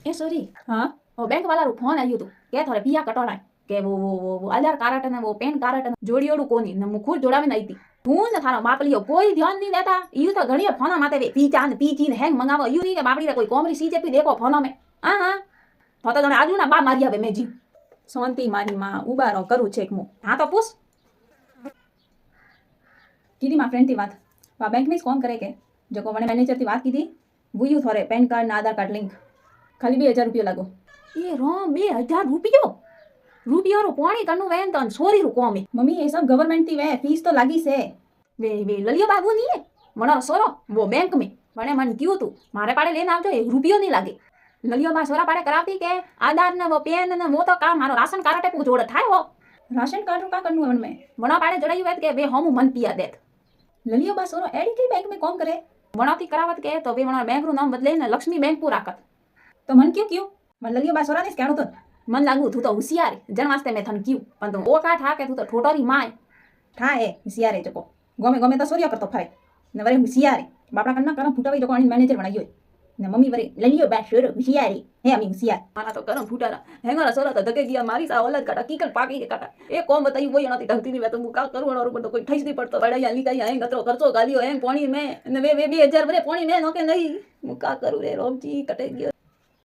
ए sorry हाँ वो bank वाला रू फोन आयो तो के थोड़े पिया कटोड़ा के वो आधार कार्ड ने वो पेन कार्ड ने जोड़ियोड़ू कोनी ने मुखुर जोड़ावे नहीं थी હું ને થારો બાપ લ્યો કોઈ ધ્યાન નહીં દેતા ઈ તો ઘણીએ ફોના માથે પીચા ને પીચી ને હેંગ મંગાવો ઈ નહીં કે બાપડી રે કોઈ કોમરી સીજેપી દેખો ફોનો મે હા હા તો તને આજુ ના બા મારી આવે મેજી શાંતિ મારી માં ઉબારો કરું છે એક મો હા તો પૂછ કીધી માં ફ્રેન્ડ થી વાત વા બેંક में કોમ કરે કે જો કો મને મેનેજર થી વાત કીધી વુયુ થોરે પેન કાર્ડ ને આધાર કાર્ડ લિંક ખાલી 2000 રૂપિયા લાગો એ રોમ 2000 રૂપિયો રૂપિયો રો પાણી કનું વેન તો સોરી રો કોમે मम्मी ये सब गवर्नमेंट थी वे फीस तो लगी से वे ललियो बाबू नहीं है मनो सोरो वो बैंक में मने मन क्यों तू मारे पाड़े लेने आवजो 1 रुपयो नहीं लागे ललियो बा सोरा पाड़े करावती के आधार ने वो पेन ने वो तो काम मारो राशन कार्ड टेपू जोड़ थाय हो राशन कार्ड का करनु है में मनो पाड़े जोड़ाई वेत के वे हम मन पिया देत ललियो बा सोरो एडी की बैंक में कौन करे मनो की करावत के तो वे मनो बैंक रू नाम बदले ने लक्ष्मी बैंक पू राखत तो मन क्यों मन ललियो बा सोरा ने कहणो तो मन लागू तू तो होशियार जन वास्ते मैं थन क्यों पण तो ओ का ठा के तू तो ठोटोरी माय ठा है होशियार है जको गोमे गोमे तो सोरिया करतो फरे ने वरे होशियार है बापड़ा कन्ना करम फुटावी जको आनी मैनेजर बनायो ने मम्मी वरे ललियो बा सोरो होशियार है अमी होशियार माना तो करम फुटारा हेंगरा सोरा तो धके गया मारी सा औलाद काटा कीकल पाकी के काटा ए कोम बताई वो यनाती ढंगती नहीं वे तो मुका करू और तो कोई ठईस नहीं पड़तो बड़ा या लिका या गतरो खर्चो गालियो है पानी में ने वे 2000 वरे पानी में नो के नहीं मुका करू रे रोमजी कटे गयो